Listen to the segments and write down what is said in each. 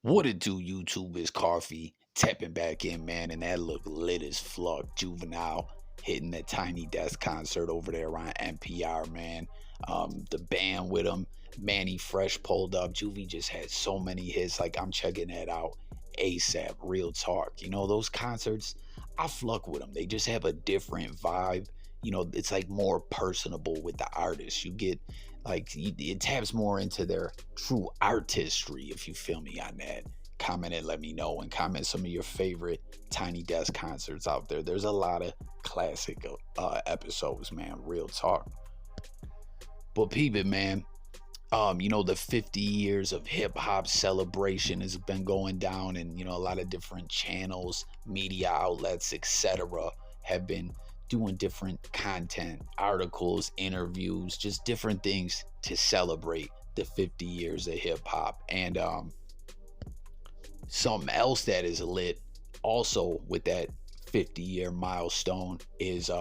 What it do, YouTube? Is Coffee tapping back in, man, and that look lit as fuck. Juvenile hitting that Tiny Desk concert over there on NPR, man. The band with him, Manny Fresh pulled up. Juvie just had so many hits. Like, I'm checking that out ASAP. Real talk. You know, those concerts, I fuck with them. They just have a different vibe. You know, it's like more personable with the artists. You get like it taps more into their true artistry, if you feel me on that. Comment and let me know, and comment some of your favorite Tiny Desk concerts out there. There's a lot of classic episodes, man. Real talk. But peep it, man. You know, the 50 years of hip hop celebration has been going down, and you know, a lot of different channels, media outlets, etc., have been doing different content, articles, interviews, just different things to celebrate the 50 years of hip hop. And something else that is lit also with that 50-year milestone is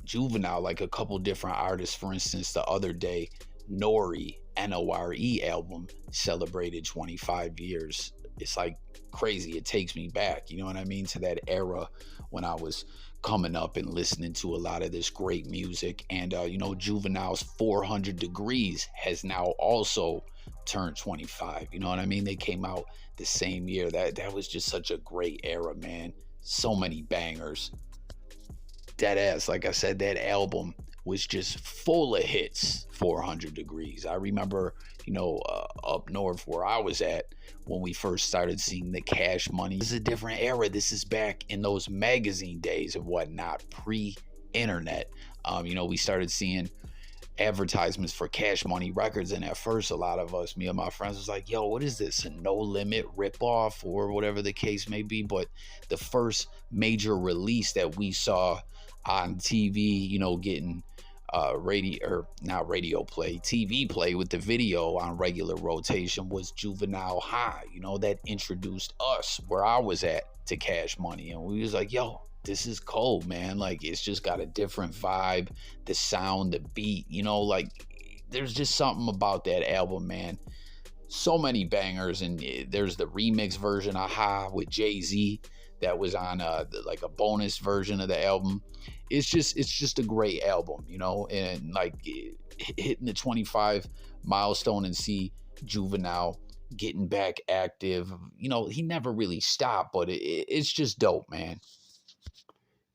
Juvenile, like a couple different artists. For instance, the other day, Nore album celebrated 25 years. It's like crazy. It takes me back, you know what I mean, to that era when I was coming up and listening to a lot of this great music. And you know, Juvenile's 400 Degreez has now also turned 25. You know what I mean? They came out the same year. That was just such a great era, man. So many bangers. Dead ass, like I said, that album was just full of hits. 400 Degreez. I remember, you know, up north where I was at, when we first started seeing the Cash Money. This is a different era. This is back in those magazine days and whatnot, pre-internet. You know, we started seeing advertisements for Cash Money Records, and at first a lot of us, me and my friends, was like, yo, what is this, a No Limit ripoff or whatever the case may be? But the first major release that we saw on TV, you know, getting TV play with the video on regular rotation, was Juvenile High. You know, that introduced us, where I was at, to Cash Money, and we was like, yo, this is cold, man. Like, it's just got a different vibe, the sound, the beat, you know, like there's just something about that album, man. So many bangers. And there's the remix version of Ha with Jay-Z that was on like a bonus version of the album. It's just a great album, you know. And like hitting the 25 milestone and see Juvenile getting back active, you know, he never really stopped, but it's just dope, man.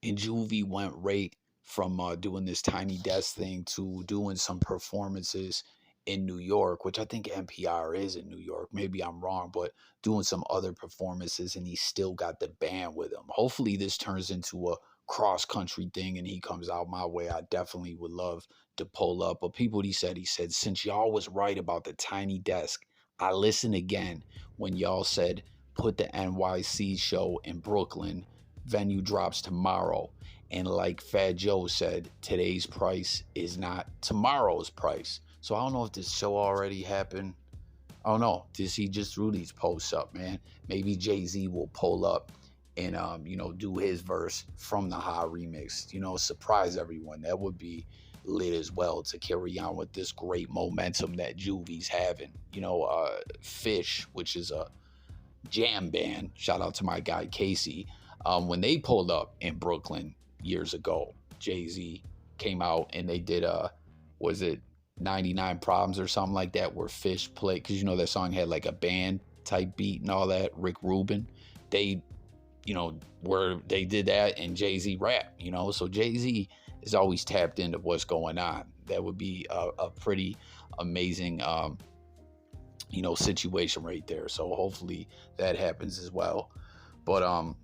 And Juvie went right from doing this Tiny Desk thing to doing some performances in New York, which I think NPR is in New York. Maybe I'm wrong, but doing some other performances, and he still got the band with him. Hopefully this turns into a cross-country thing and he comes out my way. I definitely would love to pull up. But people, he said, since y'all was right about the Tiny Desk, I listened again when y'all said put the NYC show in Brooklyn. Venue drops tomorrow. And like Fat Joe said, today's price is not tomorrow's price. So I don't know if this show already happened. I don't know. He just threw these posts up, man. Maybe Jay-Z will pull up and you know, do his verse from the Ha remix. You know, surprise everyone. That would be lit as well, to carry on with this great momentum that Juvie's having. You know, Fish, which is a jam band. Shout out to my guy Casey. When they pulled up in Brooklyn years ago, Jay-Z came out and they did was it 99 Problems or something like that, where Fish played, because you know that song had like a band type beat and all that. Rick Rubin, they, you know, where they did that, and Jay-Z rap, you know. So Jay-Z is always tapped into what's going on. That would be a pretty amazing you know, situation right there. So hopefully that happens as well. But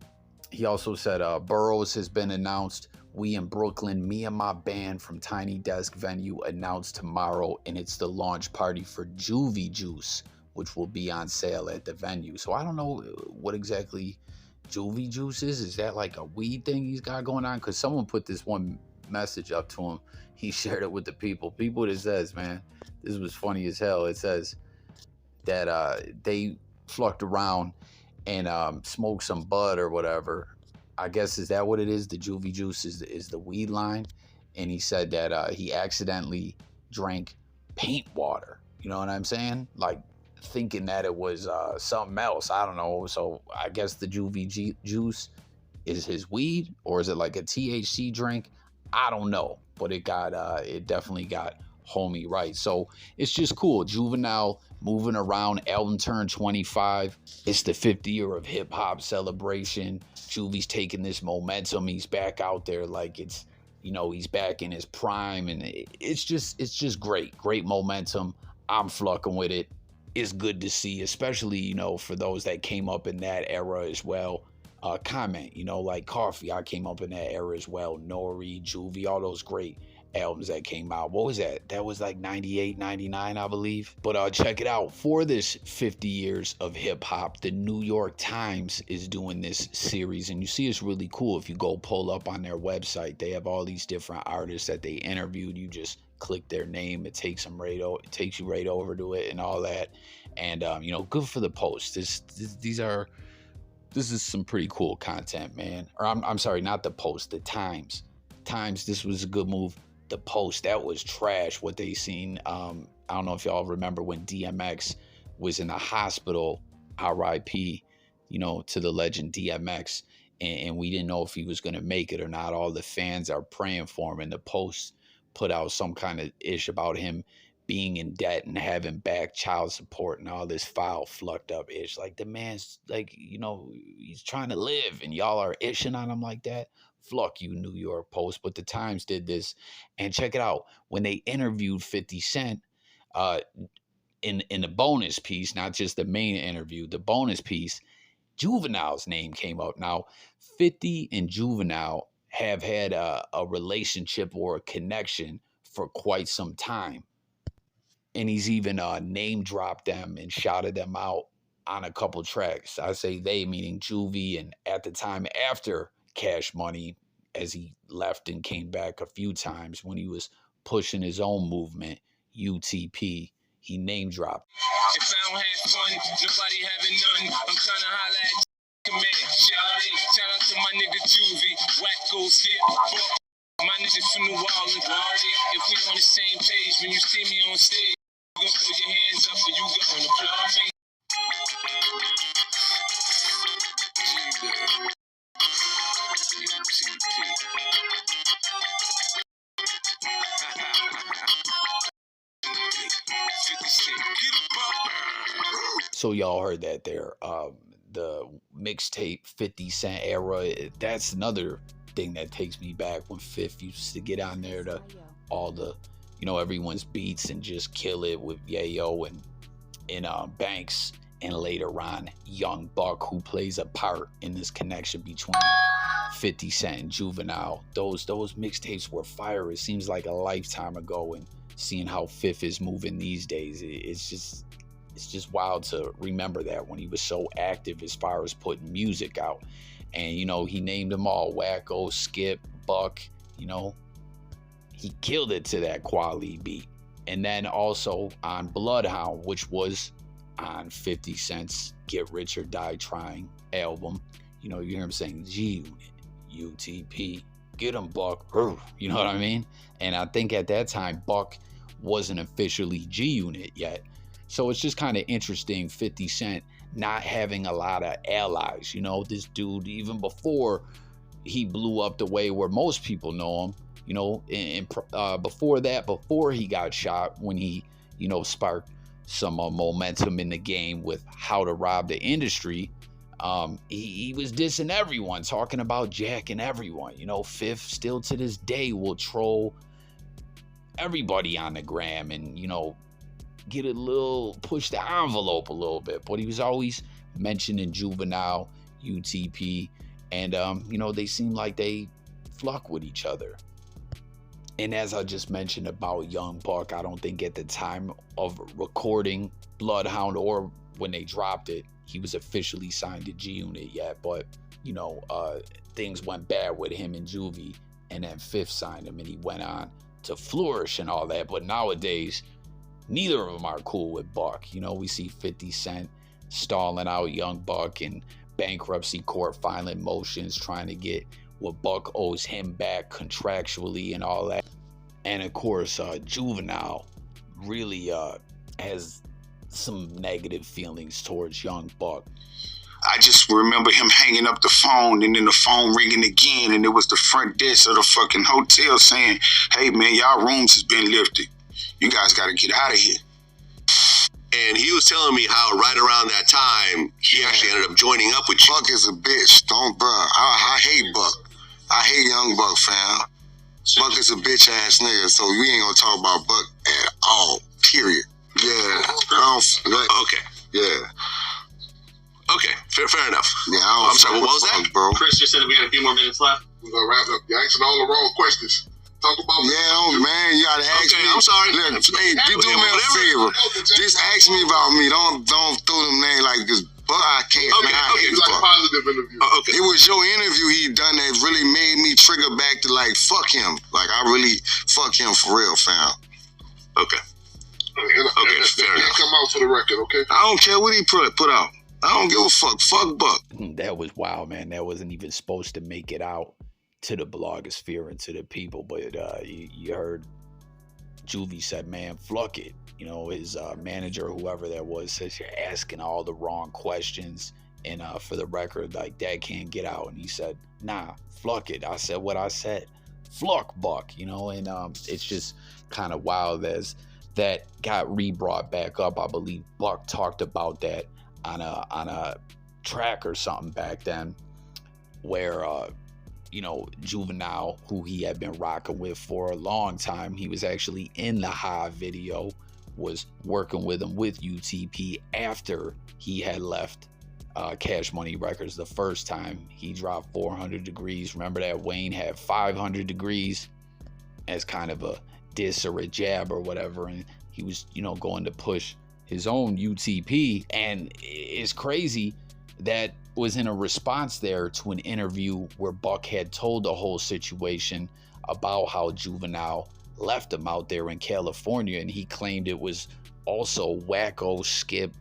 he also said Burroughs has been announced. We in Brooklyn, me and my band from Tiny Desk venue, announced tomorrow, and it's the launch party for Juvie Juice, which will be on sale at the venue. So I don't know what exactly Juvie Juice is. Is that like a weed thing he's got going on? Because someone put this one message up to him. He shared it with the people. People, it says, man, this was funny as hell. It says that they flucked around and smoked some bud or whatever, I guess, is that what it is? The Juvie juice is the weed line. And he said that he accidentally drank paint water. You know what I'm saying? Like thinking that it was something else. I don't know. So I guess the Juvie juice is his weed, or is it like a THC drink? I don't know. But it definitely got homie right. So it's just cool. Juvenile moving around. Album turned 25. It's the 50 year of hip hop celebration. Juvie's taking this momentum. He's back out there like it's, he's back in his prime, and it's just great momentum. I'm fucking with it. It's good to see, especially, for those that came up in that era as well. Comment, like Coffee, I came up in that era as well. Nori, Juvie, all those great albums that came out. What was that? That was like 98, 99, I believe. But check it out. For this 50 years of hip hop, the New York Times is doing this series, and you see it's really cool. If you go pull up on their website, they have all these different artists that they interviewed. You just click their name, it takes you right over to it and all that. And good for the Post. This is some pretty cool content, man. Or I'm sorry, not the Post, the Times. This was a good move. The Post, that was trash what they seen. I don't know if y'all remember when DMX was in the hospital, RIP, to the legend DMX, and we didn't know if he was going to make it or not. All the fans are praying for him, and the Post put out some kind of ish about him being in debt and having back child support and all this foul flucked up ish. Like, the man's like, he's trying to live, and y'all are ishing on him like that. Fuck you, New York Post. But the Times did this, and check it out. When they interviewed 50 Cent, in the bonus piece, not just the main interview, the bonus piece, Juvenile's name came up. Now, 50 and Juvenile have had a relationship or a connection for quite some time. And he's even name dropped them and shouted them out on a couple tracks. I say they, meaning Juvie, and at the time after Cash Money, as he left and came back a few times when he was pushing his own movement, UTP, he name dropped. If I don't have fun, nobody having none. I'm trying to holla at command. Shout out to my nigga Juvie, Wacko, Skip, my niggas from New Orleans. If we on the same page, when you see me on stage, you gonna throw your hands up or you gonna applaud me. So y'all heard that there. The mixtape 50 Cent era, that's another thing that takes me back when Fifth used to get on there to all the, everyone's beats and just kill it with Yayo and Banks, and later on Young Buck, who plays a part in this connection between 50 Cent and Juvenile. Those mixtapes were fire. It seems like a lifetime ago, and seeing how Fifth is moving these days, it's just wild to remember that when he was so active as far as putting music out. And, he named them all: Wacko, Skip, Buck, he killed it to that quality beat. And then also on Bloodhound, which was on 50 Cent's Get Rich or Die Trying album, you hear him saying G-Unit, UTP, get him, Buck, you know what I mean? And I think at that time, Buck wasn't officially G-Unit yet. So it's just kind of interesting, 50 Cent not having a lot of allies. This dude, even before he blew up the way where most people know him, and before that, before he got shot, when he, sparked some momentum in the game with How to Rob the Industry, he was dissing everyone, talking about jacking everyone. Fifth still to this day will troll everybody on the gram and, get a little, push the envelope a little bit. But he was always mentioning Juvenile, UTP, and they seem like they flock with each other. And as I just mentioned about Young Buck, I don't think at the time of recording Bloodhound or when they dropped it, he was officially signed to G-Unit yet. But things went bad with him and Juvie, and then Fifth signed him and he went on to flourish and all that. But nowadays, neither of them are cool with Buck. We see 50 Cent stalling out Young Buck and bankruptcy court filing motions trying to get what Buck owes him back contractually and all that. And of course, Juvenile really has some negative feelings towards young Buck. I just remember him hanging up the phone and then the phone ringing again, and it was the front desk of the fucking hotel saying, "Hey man, y'all rooms has been lifted. You guys got to get out of here." And he was telling me how right around that time, he actually ended up joining up with you. Buck is a bitch. Don't, bro. I hate Buck. I hate young Buck, fam. Buck is a bitch ass nigga, so we ain't gonna talk about Buck at all. Period. Yeah. Okay. Yeah. Okay. Fair enough. Yeah. I'm sorry. What was that, bro? Chris just said that we had a few more minutes left. We're gonna wrap up. You're asking all the wrong questions. Talk about man, you gotta ask me. I'm sorry. Look, hey, you do me a favor. Just ask me about me. Don't throw them names like this. But I can't. Okay, man, I hate like a Buck. positive interview. Okay. It was your interview he done that really made me trigger back to like fuck him. Like I really fuck him for real, fam. Okay. Okay, fair enough. Come out for the record, okay? I don't care what he put out. I don't give a fuck. Fuck Buck. That was wild, man. That wasn't even supposed to make it out to the blogosphere and to the people, but you heard Juvie said, man, fuck it. You know, his manager, whoever that was, says you're asking all the wrong questions, and for the record, like, that can't get out. And he said, nah, fuck it. I said what I said. Fuck Buck, you know. And it's just kind of wild as that got re-brought back up. I believe Buck talked about that on a track or something back then, where you know, Juvenile, who he had been rocking with for a long time, he was actually in the High video, was working with him with UTP after he had left Cash Money Records the first time. He dropped 400 Degreez. Remember that Wayne had 500 Degreez as kind of a diss or a jab or whatever, and he was, you know, going to push his own UTP. And it's crazy that was in a response there to an interview where Buck had told the whole situation about how Juvenile left him out there in California, and he claimed it was also Wacko, Skip,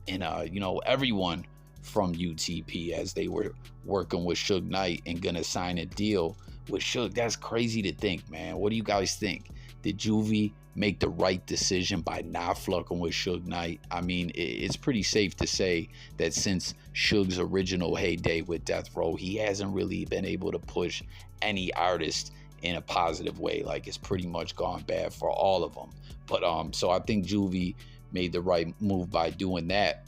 and you know, everyone from UTP as they were working with Suge Knight and gonna sign a deal with Suge. That's crazy to think, man. What do you guys think? Did Juvie make the right decision by not fucking with Suge Knight? I mean, it's pretty safe to say that since Suge's original heyday with Death Row, he hasn't really been able to push any artist in a positive way. Like, it's pretty much gone bad for all of them. But so I think Juvie made the right move by doing that.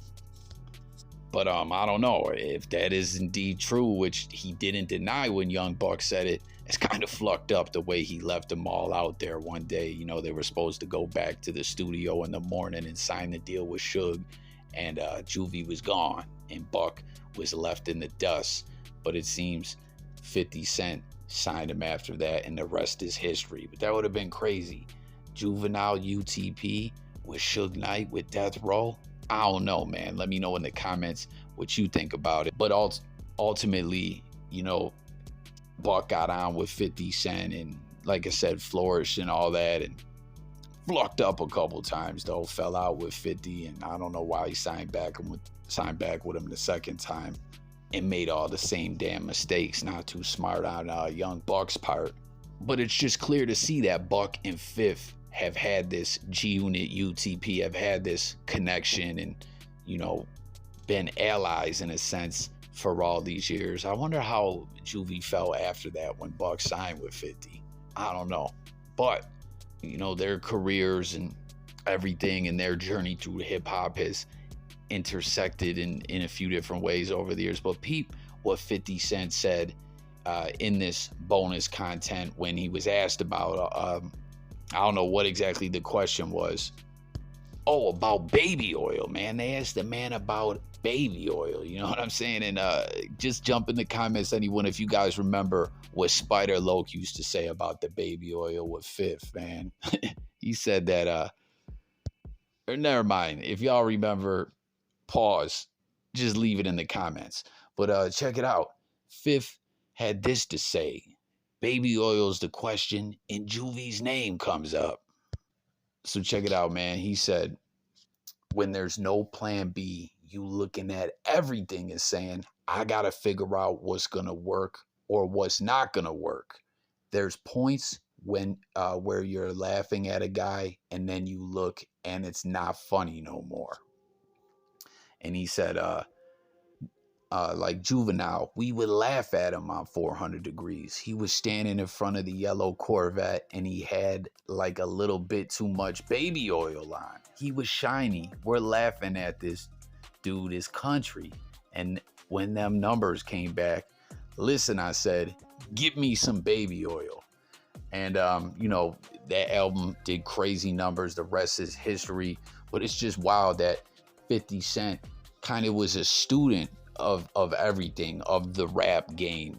But I don't know if that is indeed true, which he didn't deny when Young Buck said it. It's kind of fucked up the way he left them all out there one day. You know, they were supposed to go back to the studio in the morning and sign the deal with Suge, and Juvie was gone and Buck was left in the dust. But it seems 50 Cent signed him after that, and the rest is history. But that would have been crazy. Juvenile UTP with Suge Knight with Death Row. I don't know, man. Let me know in the comments what you think about it. But ultimately, you know, Buck got on with 50 Cent and, like I said, flourished and all that, and flucked up a couple times though. Fell out with 50, and I don't know why he signed back with him the second time and made all the same damn mistakes. Not too smart on Young Buck's part. But it's just clear to see that Buck and Fifth have had this G-Unit UTP, have had this connection and, you know, been allies in a sense for all these years. I wonder how Juvie felt after that when Buck signed with 50. I don't know. But, you know, their careers and everything and their journey through hip-hop has intersected in a few different ways over the years. But peep what 50 Cent said in this bonus content when he was asked about, I don't know what exactly the question was. Oh, about baby oil, man. They asked the man about baby oil. You know what I'm saying? And just jump in the comments, anyone, if you guys remember what Spider Loke used to say about the baby oil with Fifth, man. He said that, or never mind. If y'all remember, pause. Just leave it in the comments. But check it out. Fifth had this to say. Baby oil's the question, and Juvie's name comes up. So check it out, man. He said, when there's no plan B, you looking at everything and saying, I got to figure out what's going to work or what's not going to work. There's points when where you're laughing at a guy and then you look and it's not funny no more. And he said, like Juvenile, we would laugh at him on 400 Degreez. He was standing in front of the yellow Corvette and he had like a little bit too much baby oil on. He was shiny. We're laughing at this dude, his country. And when them numbers came back, listen, I said, give me some baby oil. And, you know, that album did crazy numbers. The rest is history. But it's just wild that 50 Cent kind of was a student of everything, of the rap game,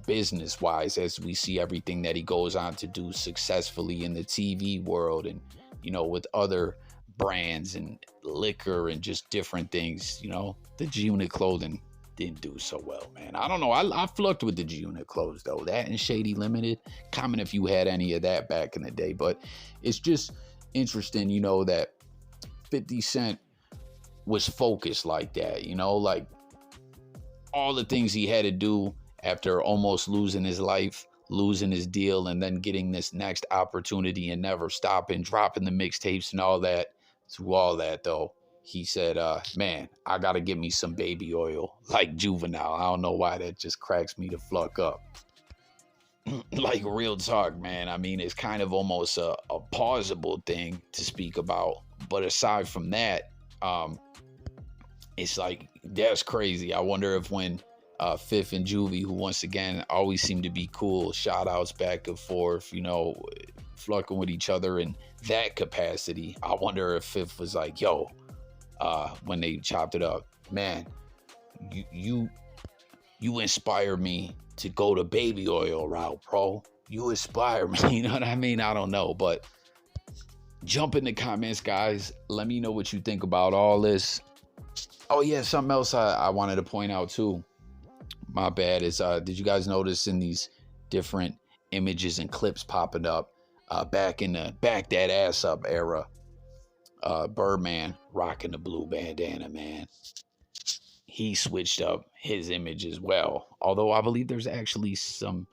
business wise, as we see everything that he goes on to do successfully in the TV world and, you know, with other brands and liquor and just different things. You know, the G-Unit clothing didn't do so well, man. I don't know. I flucked with the G-Unit clothes though. That and Shady Limited. Comment if you had any of that back in the day. But it's just interesting, you know, that 50 Cent was focused like that, you know, like all the things he had to do after almost losing his life, losing his deal, and then getting this next opportunity and never stopping, dropping the mixtapes and all that. Through all that, though, he said, man, I got to get me some baby oil like Juvenile. I don't know why that just cracks me the fuck up. Like, real talk, man. I mean, it's kind of almost a pausable thing to speak about. But aside from that, it's like, that's crazy. I wonder if when Fifth and Juvie, who once again always seem to be cool, shout outs back and forth, you know, flirting with each other in that capacity. I wonder if Fifth was like, yo, when they chopped it up, man, you inspire me to go the baby oil route, bro. You inspire me, you know what I mean? I don't know, but jump in the comments, guys. Let me know what you think about all this. Oh yeah, something else I wanted to point out too. My bad is did you guys notice in these different images and clips popping up back in the back that ass up era, Birdman rocking the blue bandana, man. He switched up his image as well. Although I believe there's actually some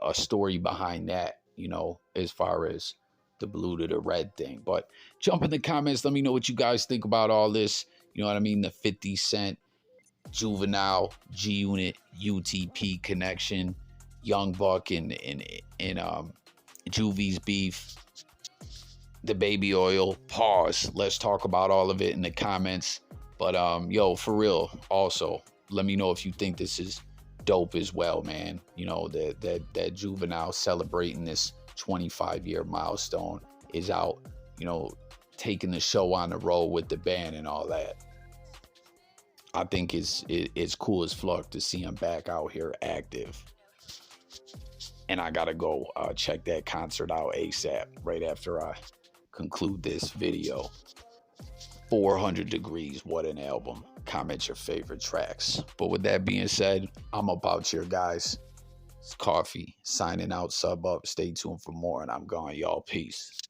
a story behind that, you know, as far as the blue to the red thing. But jump in the comments. Let me know what you guys think about all this. You know what I mean? The 50 Cent, Juvenile, G-Unit, UTP connection, Young Buck and Juvie's beef, the baby oil. Pause. Let's talk about all of it in the comments. But yo, for real, also, let me know if you think this is dope as well, man. You know, that Juvenile celebrating this 25-year milestone is out, you know, taking the show on the road with the band and all that. I think it's cool as fuck to see him back out here active. And I gotta go check that concert out ASAP right after I conclude this video. 400 Degreez, what an album. Comment your favorite tracks. But with that being said, I'm about here, guys. It's Coffee signing out, sub up. Stay tuned for more, and I'm gone, y'all. Peace.